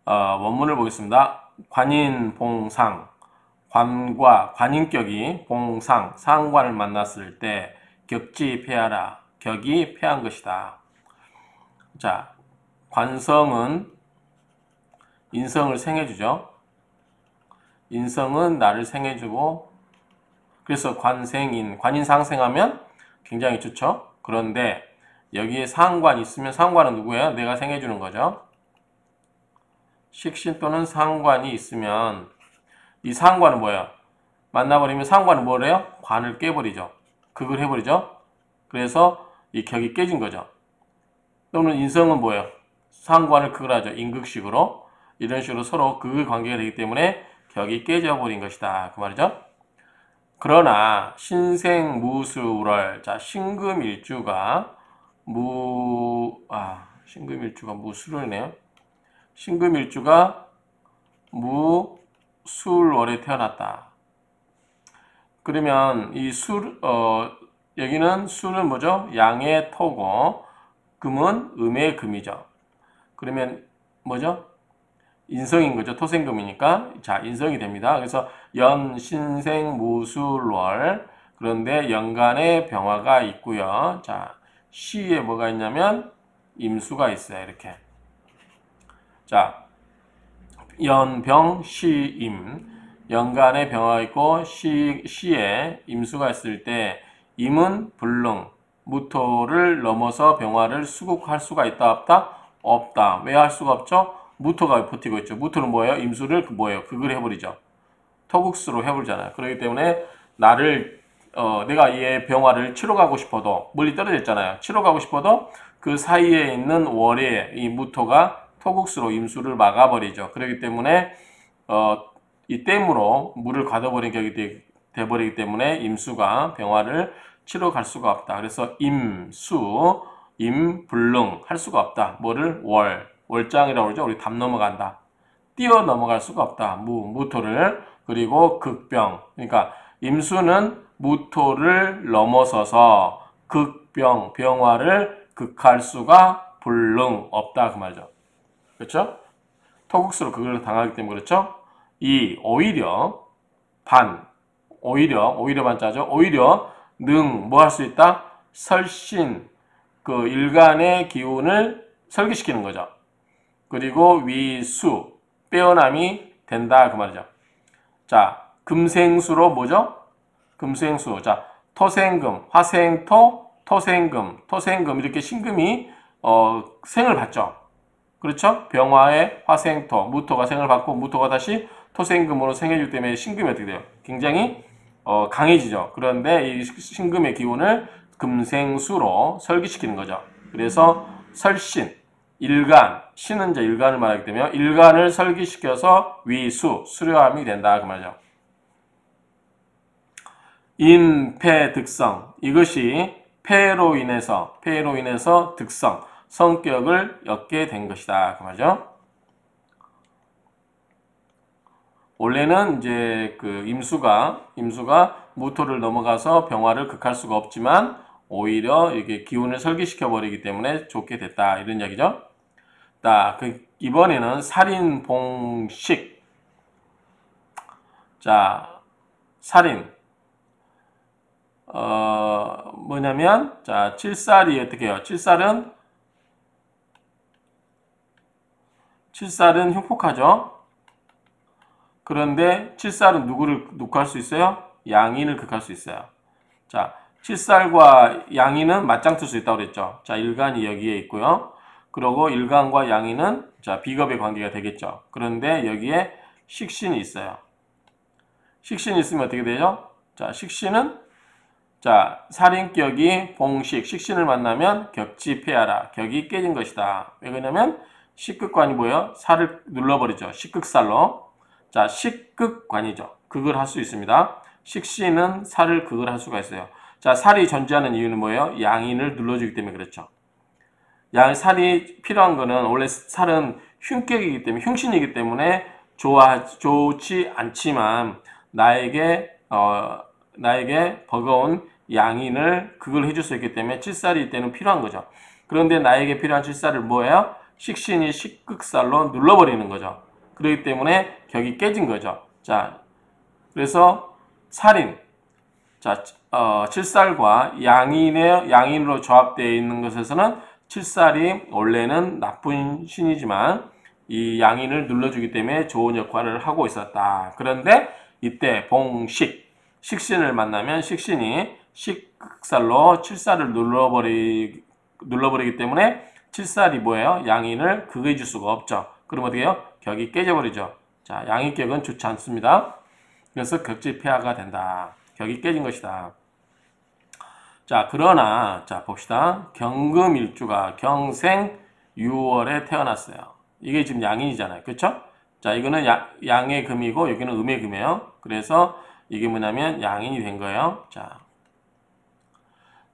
원문을 보겠습니다. 관인봉상, 관과 관인격이 봉상, 상관을 만났을 때 격지패하라, 격이 패한 것이다. 자, 관성은 인성을 생해주죠. 인성은 나를 생해주고, 그래서 관생인, 관인상생하면 굉장히 좋죠. 그런데 여기에 상관이 있으면 상관은 누구예요? 내가 생해주는 거죠. 식신 또는 상관이 있으면 이 상관은 뭐예요? 만나버리면 상관은 뭐래요? 관을 깨버리죠. 극을 해버리죠. 그래서 이 격이 깨진 거죠. 또는 인성은 뭐예요? 상관을 극을 하죠. 인극식으로. 이런 식으로 서로 극의 관계가 되기 때문에 격이 깨져버린 것이다. 그 말이죠. 그러나 신생무수월, 자, 신금일주가 신금일주가 무술이네요. 신금일주가 무술월에 태어났다. 그러면 이 여기는 수는 뭐죠? 양의 토고, 금은 음의 금이죠. 그러면 뭐죠? 인성인 거죠. 토생금이니까. 자, 인성이 됩니다. 그래서 연, 신생, 무술월. 그런데 연간에 병화가 있고요. 자, 시에 뭐가 있냐면 임수가 있어요. 이렇게. 자, 연병, 시임. 연간에 병화가 있고 시에 임수가 있을 때 임은 불능, 무토를 넘어서 병화를 수국할 수가 있다 없다? 없다. 왜 할 수가 없죠? 무토가 버티고 있죠. 무토는 뭐예요? 임수를 뭐예요? 극을 해버리죠. 토국수로 해버리잖아요. 그렇기 때문에 내가 이 병화를 치러 가고 싶어도 멀리 떨어져 있잖아요. 치러 가고 싶어도 그 사이에 있는 월에 이 무토가 토국수로 임수를 막아버리죠. 그렇기 때문에 이 댐으로 물을 가둬버린 격이 돼버리기 때문에 임수가 병화를 치러 갈 수가 없다. 그래서 임수, 임불능 할 수가 없다. 뭐를? 월장이라고 그러죠. 우리 담 넘어간다. 뛰어 넘어갈 수가 없다. 무토를. 그리고 극병. 그러니까 임수는 무토를 넘어서서 병화를 극할 수가 불능 없다. 그 말이죠. 그렇죠? 토국수로 그걸 당하기 때문에 그렇죠? 오히려 반자죠. 오히려 뭐 할 수 있다? 설신, 그 일간의 기운을 설계시키는 거죠. 그리고 위수, 빼어남이 된다. 그 말이죠. 자, 금생수로 뭐죠? 금생수. 자, 토생금, 화생토, 토생금 이렇게 신금이 생을 받죠. 그렇죠? 병화의 화생토, 무토가 생을 받고 무토가 다시 토생금으로 생해주기 때문에 신금이 어떻게 돼요? 굉장히 강해지죠. 그런데 이 신금의 기운을 금생수로 설기시키는 거죠. 그래서 설신, 일간, 신은 이제 일간을 말하기 때문에 일간을 설기시켜서 수료함이 된다. 그 말이죠. 인패득성, 이것이 폐로 인해서 득성, 성격을 얻게 된 것이다. 그 말이죠. 원래는 이제 그 임수가 무토를 넘어가서 병화를 극할 수가 없지만 오히려 이게 기운을 설기시켜 버리기 때문에 좋게 됐다. 이런 이야기죠. 자, 이번에는 살인봉식. 자, 살인. 뭐냐면, 자, 칠살이 어떻게 해요? 칠살은 흉폭하죠. 그런데 칠살은 누구를 극할 수 있어요? 양인을 극할 수 있어요. 자, 칠살과 양인은 맞짱 틀 수 있다고 그랬죠. 자, 일간이 여기에 있고요. 그리고 일간과 양인은 자, 비겁의 관계가 되겠죠. 그런데 여기에 식신이 있어요. 식신이 있으면 어떻게 되죠? 자, 식신은 자, 살인격이 봉식, 식신을 만나면 격지패하라. 격이 깨진 것이다. 왜 그러냐면 식극관이 뭐예요? 살을 눌러버리죠. 식극살로. 자, 식극관이죠. 극을 할 수 있습니다. 식신은 살을 극을 할 수가 있어요. 자, 살이 존재하는 이유는 뭐예요? 양인을 눌러주기 때문에 그렇죠. 살이 필요한 거는 원래 살은 흉격이기 때문에 흉신이기 때문에 좋지 않지만 나에게 버거운 양인을 극을 해줄 수 있기 때문에 칠살이 이때는 필요한 거죠. 그런데 나에게 필요한 칠살을 뭐예요? 식신이 식극살로 눌러버리는 거죠. 그렇기 때문에 격이 깨진 거죠. 자, 그래서 살인, 자, 칠살과 양인으로 조합되어 있는 것에서는 칠살이 원래는 나쁜 신이지만 이 양인을 눌러주기 때문에 좋은 역할을 하고 있었다. 그런데 이때 식신을 만나면 식신이 식극살로 칠살을 눌러버리기 때문에 칠살이 뭐예요? 양인을 극해줄 수가 없죠. 그럼 어떻게 해요? 격이 깨져버리죠. 자, 양인격은 좋지 않습니다. 그래서 격지폐하가 된다. 격이 깨진 것이다. 자, 그러나 자 봅시다. 경금일주가 경생 6월에 태어났어요. 이게 지금 양인이잖아요. 그렇죠? 자, 이거는 양의 금이고 여기는 음의 금이에요. 그래서 이게 뭐냐면 양인이 된 거예요. 자,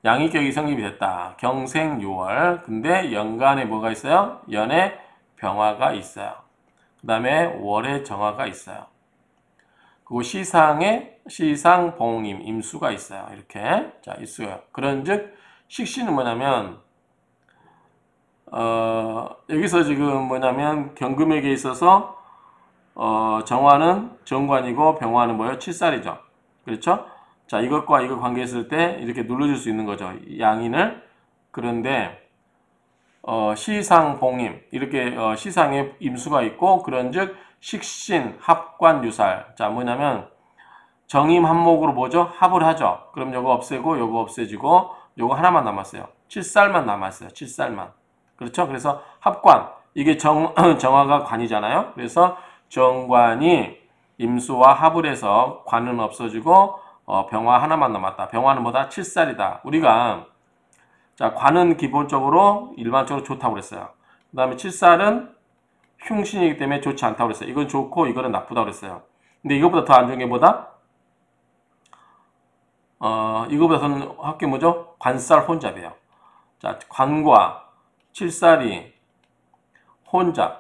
양인격이 성립이 됐다. 경생 6월. 근데 연간에 뭐가 있어요? 연에 병화가 있어요. 그 다음에 월에 정화가 있어요. 그리고 시상 봉임 임수가 있어요. 이렇게 자 있어요. 그런즉 식신은 뭐냐면 여기서 지금 뭐냐면 경금에게 있어서 정화는 정관이고 병화는 뭐예요? 칠살이죠. 그렇죠? 자, 이것과 이거 관계했을 때 이렇게 눌러줄 수 있는 거죠. 양인을. 그런데 시상 봉임 이렇게 시상에 임수가 있고 그런즉 식신 합관 유살. 자, 뭐냐면 정임 한목으로 뭐죠? 합을 하죠. 그럼 요거 없애고 요거 없애지고 요거 하나만 남았어요. 칠살만 남았어요. 칠살만. 그렇죠? 그래서 합관. 이게 정화가 관이잖아요. 그래서 정관이 임수와 합을 해서 관은 없어지고 병화 하나만 남았다. 병화는 뭐다? 칠살이다. 우리가 자, 관은 기본적으로 일반적으로 좋다고 그랬어요. 그 다음에 칠살은 흉신이기 때문에 좋지 않다고 그랬어요. 이건 좋고 이거는 나쁘다고 그랬어요. 근데 이것보다 더 안 좋은 게 뭐다? 이거보다는 합계 뭐죠? 관살 혼잡이에요. 자, 관과 칠살이 혼잡되어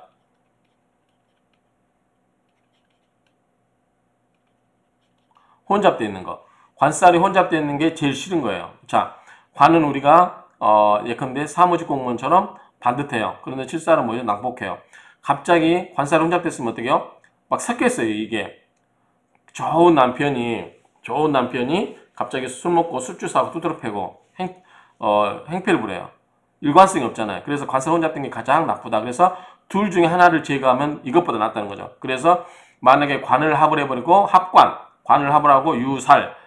있는 거. 관살이 혼잡되어 있는 게 제일 싫은 거예요. 자, 관은 우리가 예컨대 사무직 공무원처럼 반듯해요. 그런데 칠살은 뭐죠? 낭복해요. 갑자기 관살이 혼잡됐으면 어떻게 해요? 막 섞였어요. 이게 좋은 남편이 갑자기 술 먹고 술주 사고 두드러 패고 행패를 부려요. 일관성이 없잖아요. 그래서 관살 혼잡된 게 가장 나쁘다. 그래서 둘 중에 하나를 제거하면 이것보다 낫다는 거죠. 그래서 만약에 관을 합을 해버리고 관을 합을 하고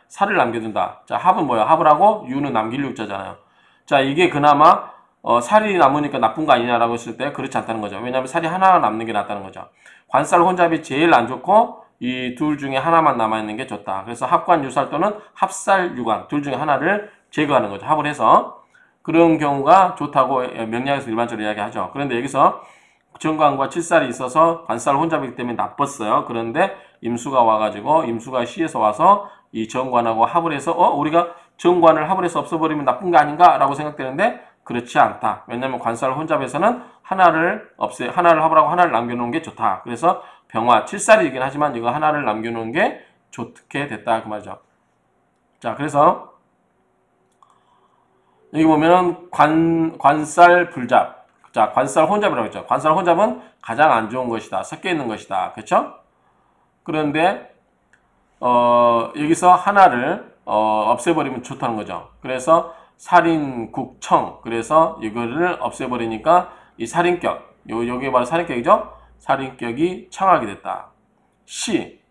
살을 남겨둔다. 자, 합은 뭐야? 합을 하고 유는 남길 유자잖아요. 자, 이게 그나마 살이 남으니까 나쁜 거 아니냐라고 했을 때 그렇지 않다는 거죠. 왜냐하면 살이 하나 남는 게 낫다는 거죠. 관살 혼잡이 제일 안 좋고 이 둘 중에 하나만 남아있는 게 좋다. 그래서 합관 유살 또는 합살 유관 둘 중에 하나를 제거하는 거죠. 합을 해서. 그런 경우가 좋다고 명리학에서 일반적으로 이야기하죠. 그런데 여기서 정관과 칠살이 있어서 관살 혼잡이기 때문에 나빴어요. 그런데 임수가 와가지고 임수가 시에서 와서 이 정관하고 합을 해서 우리가 정관을 합을 해서 없애버리면 나쁜 거 아닌가? 라고 생각되는데 그렇지 않다. 왜냐하면 관살 혼잡에서는 하나를 합을 하고 하나를 남겨놓은 게 좋다. 그래서 병화 칠살이긴 하지만 이거 하나를 남겨놓은 게 좋게 됐다. 그 말이죠. 자, 그래서 여기 보면은 관살 불잡. 자, 관살 혼잡이라고 했죠. 관살 혼잡은 가장 안 좋은 것이다. 섞여 있는 것이다. 그렇죠? 그런데 여기서 하나를 없애버리면 좋다는 거죠. 그래서 살인국청. 그래서 이거를 없애버리니까 이 살인격. 요게 바로 살인격이죠. 살인격이 청하게 됐다.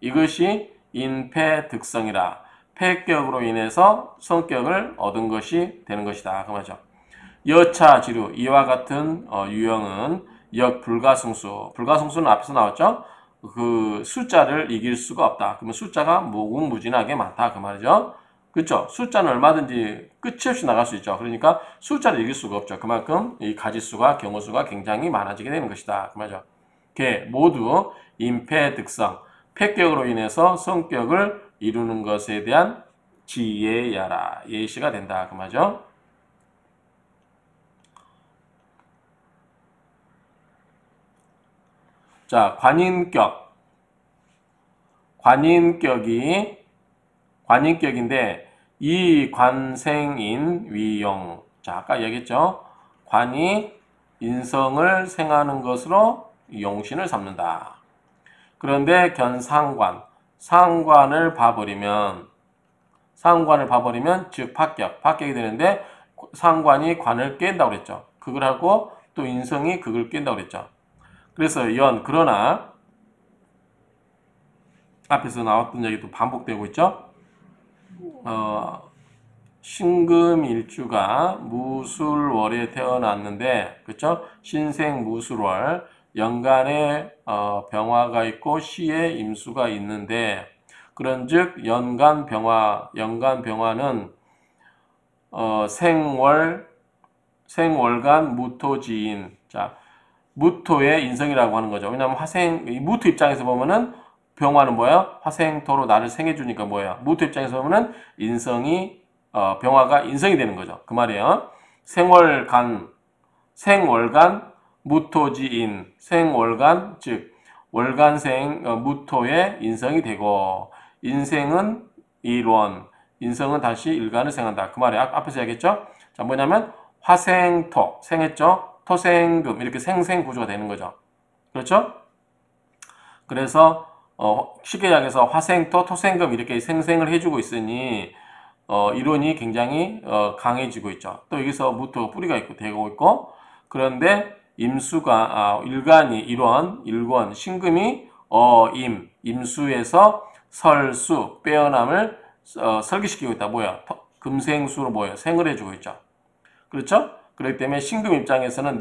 이것이 인패득성이라. 폐격으로 인해서 성격을 얻은 것이 되는 것이다. 그 말이죠. 여차지류 이와 같은 유형은 역불가승수. 불가승수는 앞에서 나왔죠. 그 숫자를 이길 수가 없다. 그러면 숫자가 무궁무진하게 많다. 그 말이죠. 그렇죠? 숫자는 얼마든지 끝이 없이 나갈 수 있죠. 그러니까 숫자를 이길 수가 없죠. 그만큼 이 가지수가 경우수가 굉장히 많아지게 되는 것이다. 그 말이죠. 모두 임패득성. 폐격으로 인해서 성격을 이루는 것에 대한 지혜야라. 예시가 된다. 그 말이죠. 자, 관인격인데 이 관생인 위용. 자, 아까 얘기했죠. 관이 인성을 생하는 것으로 용신을 삼는다. 그런데 견상관, 상관을 봐버리면 즉 합격이 되는데 상관이 관을 깬다고 그랬죠. 극을 하고 또 인성이 극을 깬다고 그랬죠. 그래서 그러나 앞에서 나왔던 얘기도 반복되고 있죠. 신금일주가 무술월에 태어났는데, 그렇죠? 신생 무술월, 연간에 병화가 있고 시에 임수가 있는데, 그런즉 연간 병화는 생월간 무토지인. 자, 무토의 인성이라고 하는 거죠. 왜냐하면 무토 입장에서 보면은 병화는 뭐야? 화생토로 나를 생해주니까 뭐야? 무토 입장에서 보면은 병화가 인성이 되는 거죠. 그 말이에요. 생월간 무토지인, 생월간 즉 월간생 무토의 인성이 되고, 인생은 일원, 인성은 다시 일간을 생한다. 그 말이에요. 앞에서 얘기했죠. 자, 뭐냐면 화생토, 생했죠. 토생금, 이렇게 생생 구조가 되는 거죠. 그렇죠? 그래서 쉽게 이야기해서 화생토, 토생금 이렇게 생생을 해주고 있으니 이론이 굉장히 강해지고 있죠. 또 여기서 무토가 뿌리가 있고 되고 있고, 그런데 일간이 일권, 신금이 임수에서 설수, 빼어남을 설계시키고 있다. 뭐야? 금생수로 생을 해주고 있죠. 그렇죠? 그렇기 때문에 신금 입장에서는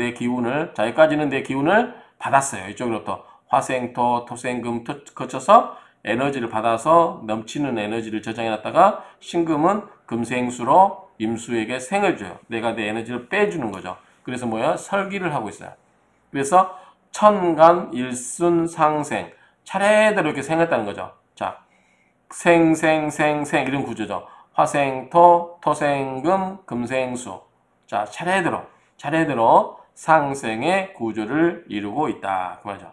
여기까지는 내 기운을 받았어요. 이쪽으로부터 화생토, 토생금 거쳐서 에너지를 받아서 넘치는 에너지를 저장해놨다가, 신금은 금생수로 임수에게 생을 줘요. 내가 내 에너지를 빼주는 거죠. 그래서 설기를 하고 있어요. 그래서 천간, 일순, 상생, 차례대로 이렇게 생했다는 거죠. 자, 생 이런 구조죠. 화생토, 토생금, 금생수. 자, 차례대로 상생의 구조를 이루고 있다. 그 말이죠.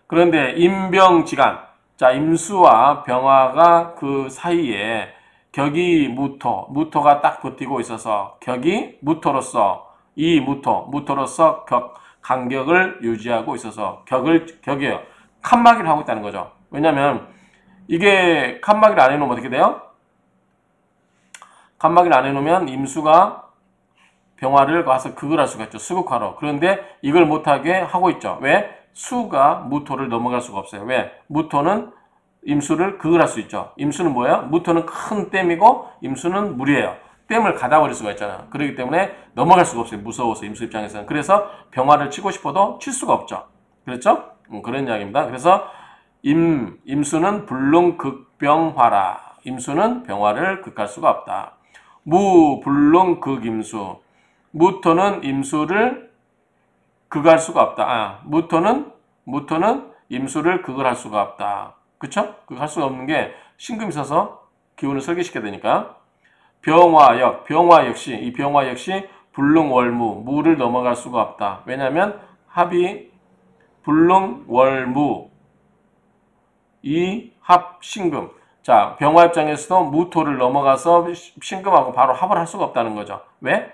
그런데 임병지간, 자, 임수와 병화가 그 사이에 격이 무토가 딱 버티고 있어서 격이 무토로서 간격을 유지하고 있어서 격이에요. 칸막이를 하고 있다는 거죠. 왜냐면 이게 칸막이를 안 해놓으면 어떻게 돼요? 칸막이를 안 해놓으면 임수가 병화를 가서 극을 할 수가 있죠. 수극화로. 그런데 이걸 못하게 하고 있죠. 왜? 수가 무토를 넘어갈 수가 없어요. 왜? 무토는 임수를 극을 할 수 있죠. 임수는 뭐예요? 무토는 큰 댐이고 임수는 물이에요. 댐을 가다버릴 수가 있잖아요. 그렇기 때문에 넘어갈 수가 없어요. 무서워서 임수 입장에서는. 그래서 병화를 치고 싶어도 칠 수가 없죠. 그렇죠? 그런 이야기입니다. 그래서 임수는 불능극병화라. 임수는 병화를 극할 수가 없다. 무불능극임수. 무토는 임수를 극할 수가 없다. 무토는 임수를 극을 할 수가 없다. 그쵸? 극할 수가 없는 게 신금이 있어서 기운을 설계시켜야 되니까. 병화 역시, 이 병화 역시 불능월무, 무를 넘어갈 수가 없다. 왜냐하면 합이 불능월무, 이 합 신금. 자, 병화 입장에서도 무토를 넘어가서 신금하고 바로 합을 할 수가 없다는 거죠. 왜?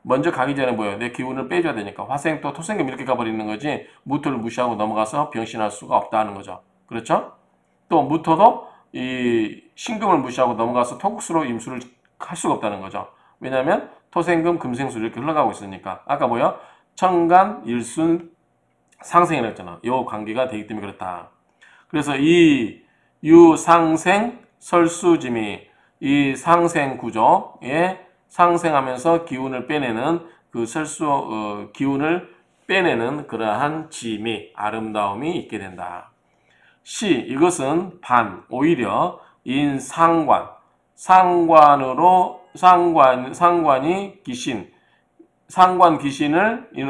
먼저 가기 전에 내 기운을 빼줘야 되니까. 화생토, 토생금 이렇게 가버리는 거지, 무토를 무시하고 넘어가서 병신할 수가 없다는 거죠. 그렇죠? 또 무토도 이 신금을 무시하고 넘어가서 토국수로 임수를 할 수가 없다는 거죠. 왜냐하면 토생금, 금생수 이렇게 흘러가고 있으니까. 아까 천간, 일순, 상생이라고 했잖아. 요 관계가 되기 때문에 그렇다. 그래서 이 유상생, 설수짐이 이 상생 구조에 상생하면서 기운을 빼내는 기운을 빼내는 그러한 짐이, 아름다움이 있게 된다. 이것은 오히려 상관이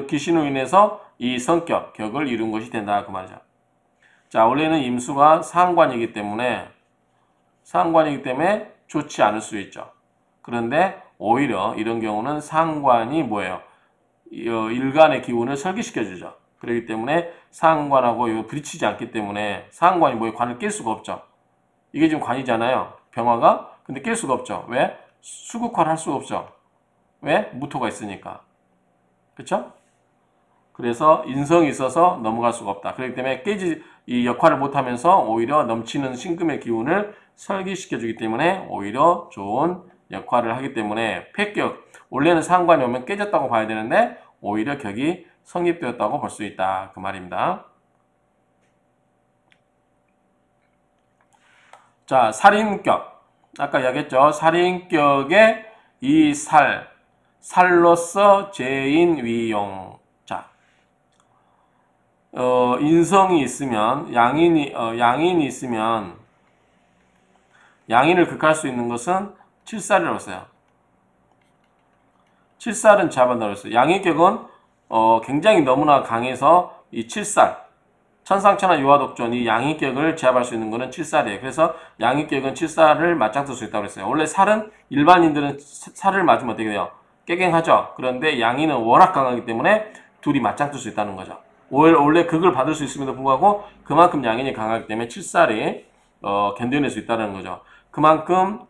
귀신으로 인해서 이 격을 이룬 것이 된다. 그 말이죠. 자, 원래는 임수가 상관이기 때문에 좋지 않을 수 있죠. 그런데 오히려 이런 경우는 상관이 일간의 기운을 설계시켜주죠. 그렇기 때문에 상관하고 부딪히지 않기 때문에 상관이 관을 깰 수가 없죠. 이게 지금 관이잖아요. 병화가. 근데 깰 수가 없죠. 왜? 수극화를 할 수가 없죠. 왜? 무토가 있으니까. 그쵸? 그래서 인성이 있어서 넘어갈 수가 없다. 그렇기 때문에 이 역할을 못하면서 오히려 넘치는 신금의 기운을 설기시켜주기 때문에 오히려 좋은 역할을 하기 때문에 폐격, 원래는 상관이 오면 깨졌다고 봐야 되는데 오히려 격이 성립되었다고 볼 수 있다. 그 말입니다. 자, 살인격. 아까 이야기했죠. 살인격의 이 살로서 재인위용. 자, 인성이 있으면, 양인이 있으면, 양인을 극할 수 있는 것은 칠살이라고 했어요. 칠살은 제압한다고 했어요. 양인격은, 굉장히 너무나 강해서 이 칠살, 천상천하 유화독존 이 양인격을 제압할 수 있는 것은 칠살이에요. 그래서 양인격은 칠살을 맞짱뜰 수 있다고 했어요. 원래 살은, 일반인들은 살을 맞으면 어떻게 돼요? 깨갱하죠. 그런데 양인은 워낙 강하기 때문에 둘이 맞짱뜰 수 있다는 거죠. 원래 극을 받을 수 있음에도 불구하고 그만큼 양인이 강하기 때문에 칠살이 견뎌낼 수 있다는 거죠. 그만큼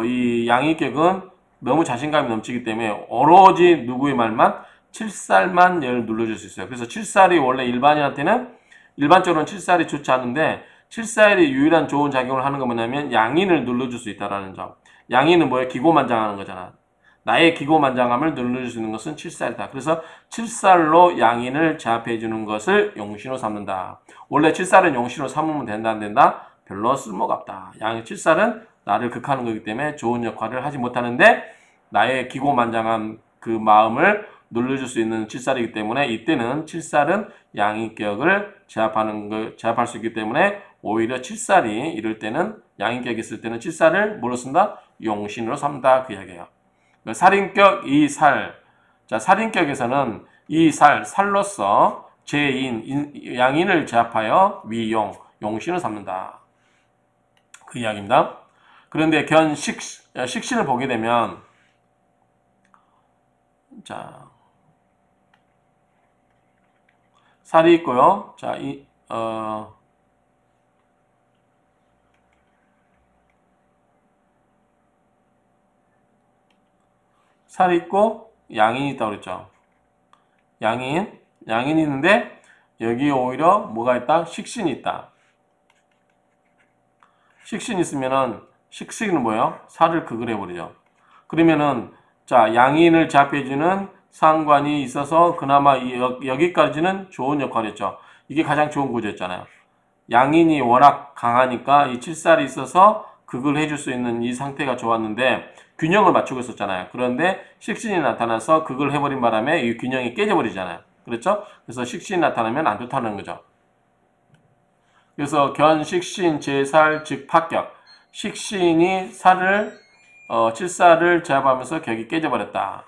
이 양인격은 너무 자신감이 넘치기 때문에 오로지 누구의 말만 칠살만 얘를 눌러줄 수 있어요. 그래서 칠살이 원래 일반적으로는 칠살이 좋지 않은데 칠살이 유일한 좋은 작용을 하는 건 뭐냐면 양인을 눌러줄 수 있다는 점. 양인은 뭐예요? 기고만장하는 거잖아. 나의 기고만장함을 눌러줄 수 있는 것은 칠살이다. 그래서 칠살로 양인을 제압해 주는 것을 용신으로 삼는다. 원래 칠살은 용신으로 삼으면 된다 안 된다? 별로 쓸모가 없다. 칠살은 나를 극하는 거기 때문에 좋은 역할을 하지 못하는데 나의 기고만장한 그 마음을 눌러줄 수 있는 칠살이기 때문에 이때는 칠살은 양인격을 제압할 수 있기 때문에 오히려 칠살이 이럴 때는 양인격이 있을 때는 칠살을 뭐로 쓴다? 용신으로 삼다 그 이야기예요. 살인격 이 살. 자, 살인격에서는 이 살로서 양인을 제압하여 용신을 삼는다. 그 이야기입니다. 그런데 식신을 보게 되면 자, 살이 있고요. 자, 살이 있고 양인이 있다고 그랬죠. 양인이 있는데 여기 오히려 뭐가 있다? 식신이 있다. 식신이 있으면은 식신은 뭐예요? 살을 극을 해버리죠. 그러면은 자, 양인을 제압해주는 상관이 있어서 그나마 여기까지는 좋은 역할이었죠. 이게 가장 좋은 구조였잖아요. 양인이 워낙 강하니까 이 칠살이 있어서 극을 해줄 수 있는 이 상태가 좋았는데 균형을 맞추고 있었잖아요. 그런데 식신이 나타나서 극을 해버린 바람에 이 균형이 깨져버리잖아요. 그렇죠? 그래서 식신이 나타나면 안 좋다는 거죠. 그래서 견식신 제살 즉 파격. 식신이 칠살을 제압하면서 격이 깨져버렸다.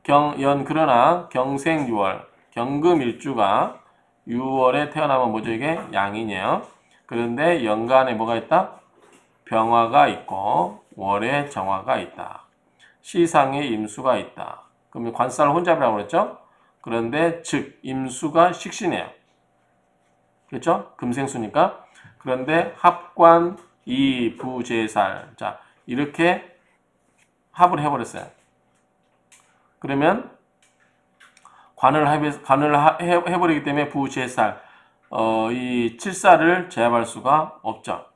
그러나 경생유월, 경금일주가 6월에 태어나면 뭐죠 이게? 양이네요. 그런데 연간에 뭐가 있다? 병화가 있고 월에 정화가 있다. 시상에 임수가 있다. 그러면 관살 혼잡이라고 그랬죠? 그런데 즉 임수가 식신이에요. 그렇죠? 금생수니까. 그런데 합관 이부제살. 자, 이렇게 합을 해버렸어요. 그러면 관을 해버리기 때문에 부제살, 이 칠살을 제압할 수가 없죠.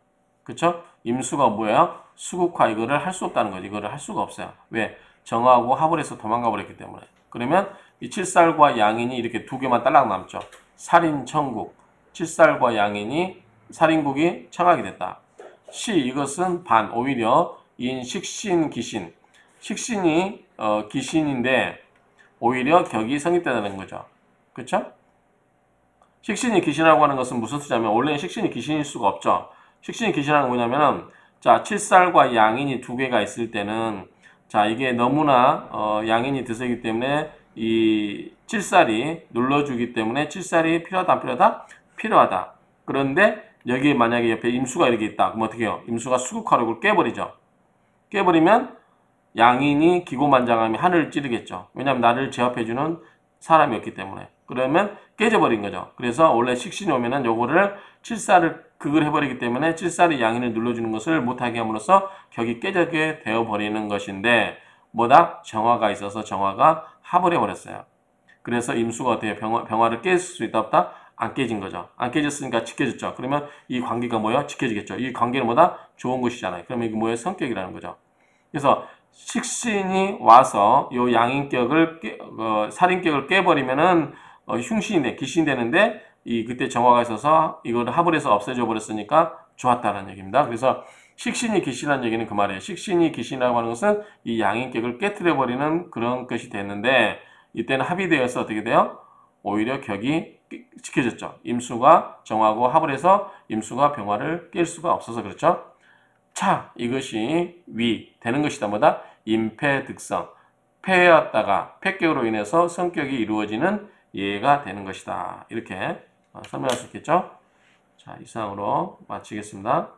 그쵸? 임수가 뭐예요? 수국화 이거를 할 수 없다는 거죠. 이거를 할 수가 없어요. 왜? 정하고 합을 해서 도망가 버렸기 때문에. 그러면 이 칠살과 양인이 이렇게 두 개만 딸랑 남죠. 살인천국, 칠살과 양인이 살인국이 청하게 됐다. 이것은 오히려 식신, 기신. 식신이 기신인데 오히려 격이 성립되는 거죠. 그렇죠? 식신이 기신이라고 하는 것은 무슨 뜻이냐면 원래는 식신이 기신일 수가 없죠. 식신이 기신하는 건 뭐냐면은 자, 칠살과 양인이 두 개가 있을 때는 자, 이게 너무나 양인이 드세기 때문에 이 칠살이 눌러주기 때문에 칠살이 필요하다 안 필요하다? 필요하다. 그런데 여기에 만약에 옆에 임수가 이렇게 있다. 그럼 어떻게 해요? 임수가 수국화력을 깨버리죠. 깨버리면 양인이 기고만장하며 하늘을 찌르겠죠. 왜냐하면 나를 제압해주는 사람이 없기 때문에. 그러면 깨져버린 거죠. 그래서 원래 식신이 오면은 요거를 칠살을 극을 해버리기 때문에 칠살이 양인을 눌러주는 것을 못하게 함으로써 격이 깨지게 되어버리는 것인데 뭐다? 정화가 있어서 정화가 합을 해버렸어요. 그래서 임수가 어때요? 병화를 깰 수 있다 없다? 안 깨진 거죠. 안 깨졌으니까 지켜졌죠. 그러면 이 관계가 뭐예요? 지켜지겠죠. 이 관계는 뭐다? 좋은 것이잖아요. 그러면 이게 뭐예요? 성격이라는 거죠. 그래서 식신이 와서 요 양인격을 살인격을 깨버리면은 흉신이 돼, 귀신이 되는데 이 그때 정화가 있어서 이걸 합을해서 없애줘 버렸으니까 좋았다는 얘기입니다. 그래서 식신이 귀신이라는 얘기는 그 말이에요. 식신이 귀신이라고 하는 것은 이 양인격을 깨뜨려 버리는 그런 것이 됐는데 이때는 합이 되어서 어떻게 돼요? 오히려 격이 지켜졌죠. 임수가 정하고 합을 해서 임수가 병화를 깰 수가 없어서 그렇죠. 차, 이것이 위, 되는 것이다. 뭐다? 임패득성. 패였다가 패격으로 인해서 성격이 이루어지는 예가 되는 것이다. 이렇게 설명할 수 있겠죠? 자, 이상으로 마치겠습니다.